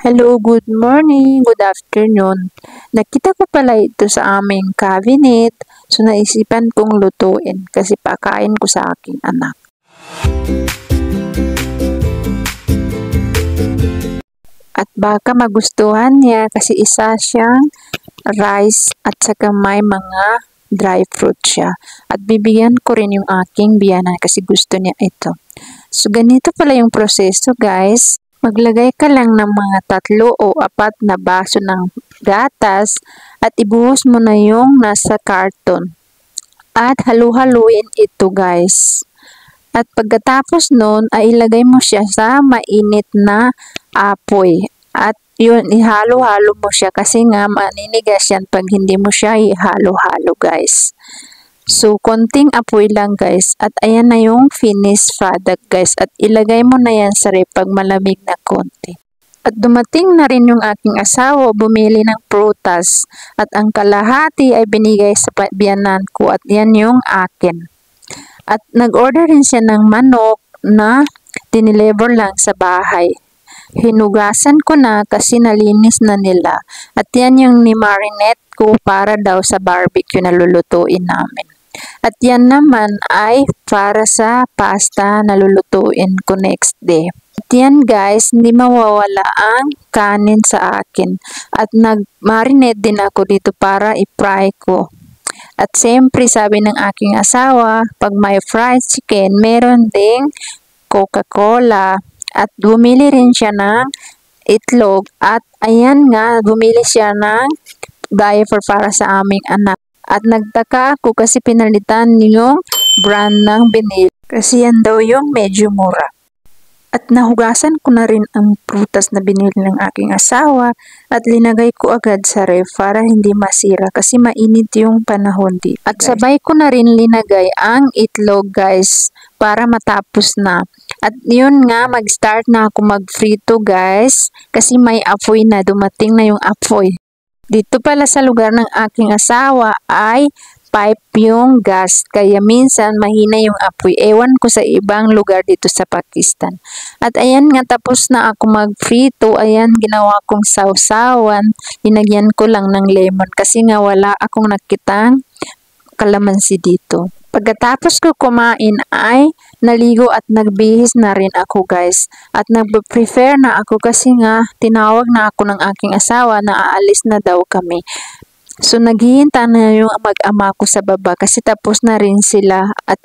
Hello, good morning, good afternoon. Nakita ko pala ito sa aming cabinet, so naisipan kong lutuin kasi pakain ko sa aking anak. At baka magustuhan niya kasi isa siyang rice at saka may mga dry fruit siya. At bibigyan ko rin yung aking biyanan kasi gusto niya ito. So ganito pala yung proseso, guys. Maglagay ka lang ng mga 3 o 4 na baso ng gatas at ibuhos mo na yung nasa karton. At halu-haluin ito, guys. At pagkatapos nun, ay ilagay mo siya sa mainit na apoy. At yun, ihalo-halo mo siya kasi nga maninigas yan pag hindi mo siya ihalo-halo, guys. So, konting apoy lang, guys. At ayan na yung finished product, guys. At ilagay mo na yan sa ref pag malamig na konti. At dumating na rin yung aking asawa, bumili ng prutas. At ang kalahati ay binigay sa biyanan ko at yan yung akin. At nag-order rin siya ng manok na dineliver lang sa bahay. Hinugasan ko na kasi nalinis na nila. At yan yung ni-marinate ko para daw sa barbecue na lulutuin namin. At yan naman ay para sa pasta na lulutuin ko next day. At yan, guys, hindi mawawala ang kanin sa akin. At nag-marinate din ako dito para i-fry ko. At siyempre, sabi ng aking asawa, pag may fried chicken, meron ding Coca-Cola. At bumili rin siya ng itlog. At ayan nga, bumili siya ng diaper para sa aming anak. At nagtaka ako kasi pinalitan yung brand ng binili. Kasi yan daw yung medyo mura. At nahugasan ko na rin ang prutas na binili ng aking asawa at linagay ko agad sa ref para hindi masira kasi mainit yung panahon dito. At sabay ko na rin linagay ang itlog, guys, para matapos na. At yun nga, mag-start na ako mag-frito, guys, kasi may apoy na, dumating na yung apoy. Dito pala sa lugar ng aking asawa ay pipe yung gas, kaya minsan mahina yung apoy. Ewan ko sa ibang lugar dito sa Pakistan. At ayan nga, tapos na ako mag-frito. Ayan, ginawa kong sausawan. Linagyan ko lang ng lemon kasi nga wala akong nakitang kalamansi dito. Pagkatapos ko kumain ay naligo at nagbihis na rin ako, guys. At nag-prepare na ako kasi nga tinawag na ako ng aking asawa na aalis na daw kami. So naghihintay na yung mag-ama ko sa baba kasi tapos na rin sila at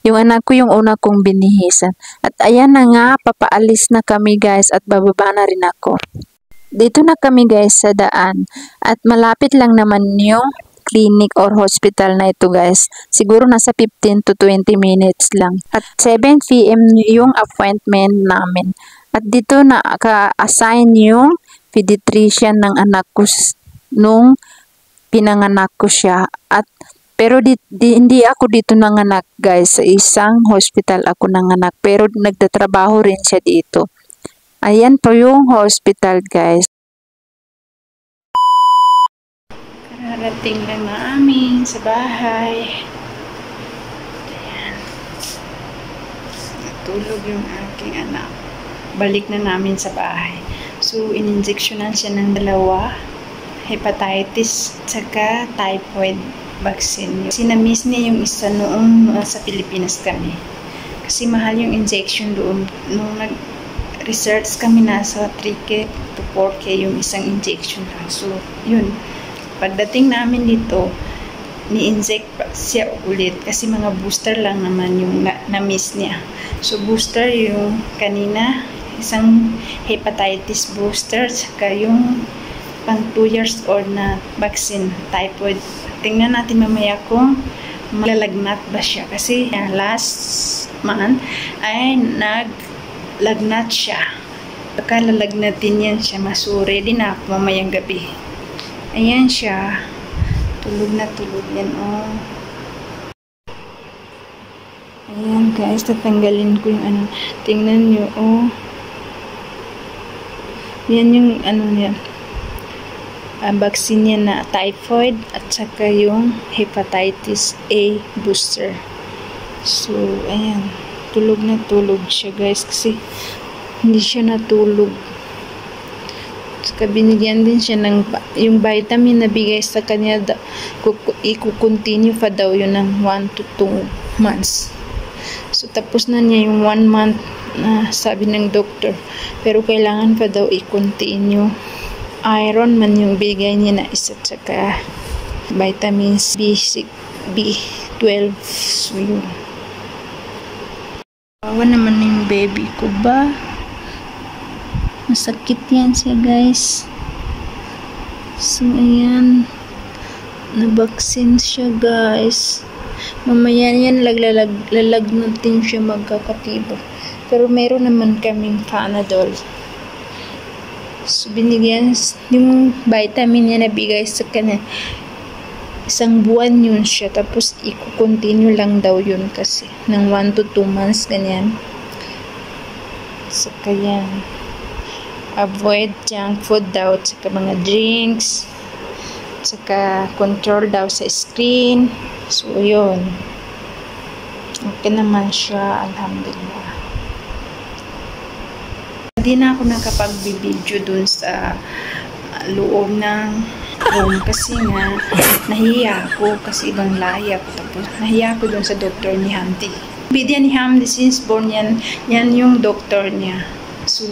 yung anak ko yung una kong binihisan. At ayan na nga, papaalis na kami, guys, at bababa na rin ako. Dito na kami, guys, sa daan at malapit lang naman yung clinic or hospital na ito, guys. Siguro nasa 15 to 20 minutes lang. At 7 PM yung appointment namin. At dito na ka-assign yung pediatrician ng anak ko nung pinanganak ko siya. At pero hindi ako dito nanganak, guys. Sa isang hospital ako nanganak. Pero nagtatrabaho rin siya dito. Ayan po yung hospital, guys. Kararating lang namin sa bahay. Ayan. Natulog yung aking anak. Balik na namin sa bahay. So, in-injectionan siya ng 2. Hepatitis tsaka typhoid vaccine. Sinamiss niya yung isa noong sa Pilipinas kami. Kasi mahal yung injection doon. Nung nag-research kami, nasa 3K to 4K yung isang injection lang. So, yun. Pagdating namin dito, ni-inject siya ulit kasi mga booster lang naman yung na-miss niya. So, booster yung kanina, isang hepatitis booster, saka yung pang 2 years old na vaccine, typhoid. Tingnan natin mamaya kung malalagnat ba siya. Kasi last month ay naglagnat siya. Baka lalagnatin yan siya. So, ready na ako mamayang gabi. Ayan siya. Tulog na tulog yan, oh. Ayan, guys. Tatanggalin ko yung ano. Tingnan nyo, oh. Yan yung ano niya. Vaccine niya na typhoid at saka yung hepatitis A booster. So, ayan. Tulog na tulog siya, guys. Kasi hindi siya natulog. Binigyan din siya ng yung vitamin na bigay sa kanya, i-continue pa daw yun ng 1 to 2 months. So tapos na niya yung 1 month na sabi ng doktor, pero kailangan pa daw i-continue. Iron man yung bigay niya na isa, tsaka vitamins B6, B12. So yun. Bawa naman yung baby ko ba? Masakit yan siya, guys. So, ayan. Nabaksin siya, guys. Mamaya yan, lalagnatin siya magkakatibo. Pero meron naman kaming Panadol. So, binigyan yung vitamin niya na bigay sa kanya. 1 buwan yun siya. Tapos, i-continue lang daw yun kasi. Ng 1 to 2 months, ganyan. So, kaya avoid junk food daw, tsaka mga drinks, tsaka control daw sa screen. So, yun. Okay naman siya, alhamdulillah. Hindi na ako nakapag-video dun sa loob ng room kasi nga nahiya ako kasi ibang lahi ako. Tapos nahiya ako dun sa doktor ni Hamdi. Bidya ni Hamdi since born yan yung doktor niya. So,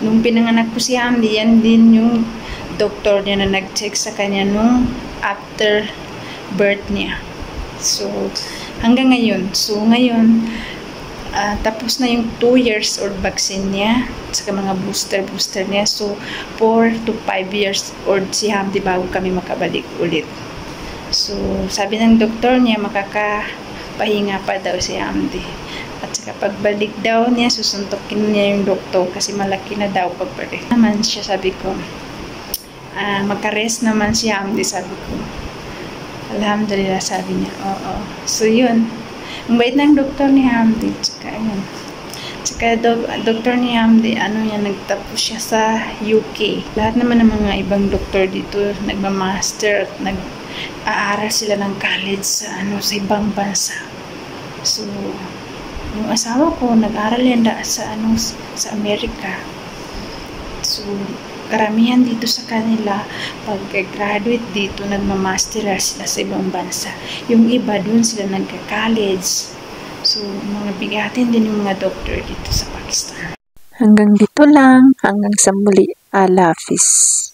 nung pinanganak ko si Hamdi, yan din yung doktor niya na nag-check sa kanya nung after birth niya. So, hanggang ngayon. So, ngayon, tapos na yung 2 years old vaccine niya, saka mga booster niya. So, 4 to 5 years old si Hamdi bago kami makabalik ulit. So, sabi ng doktor niya, makakapahinga pa daw si Hamdi. At saka pagbalik daw niya, susuntokin niya yung doktor kasi malaki na daw pagbalik. Naman siya, sabi ko, magka-rest naman si Hamdi, sabi ko. Alhamdulillah, sabi niya, oo. So, yun. Ang bait ng doktor ni Hamdi, tsaka yun. Tsaka doktor ni Hamdi, nagtapos siya sa UK. Lahat naman ng mga ibang doktor dito, nagmamaster at nag-aaral sila ng college sa ibang bansa. So, yung asawa ko, nag-aral yan sa Amerika. So, karamihan dito sa kanila, pag-graduate dito, nagmamaster sila sa ibang bansa. Yung iba, dun sila nagka-college. So, mga bigatin din yung mga doctor dito sa Pakistan. Hanggang dito lang, hanggang sa muli. Allah Hafiz.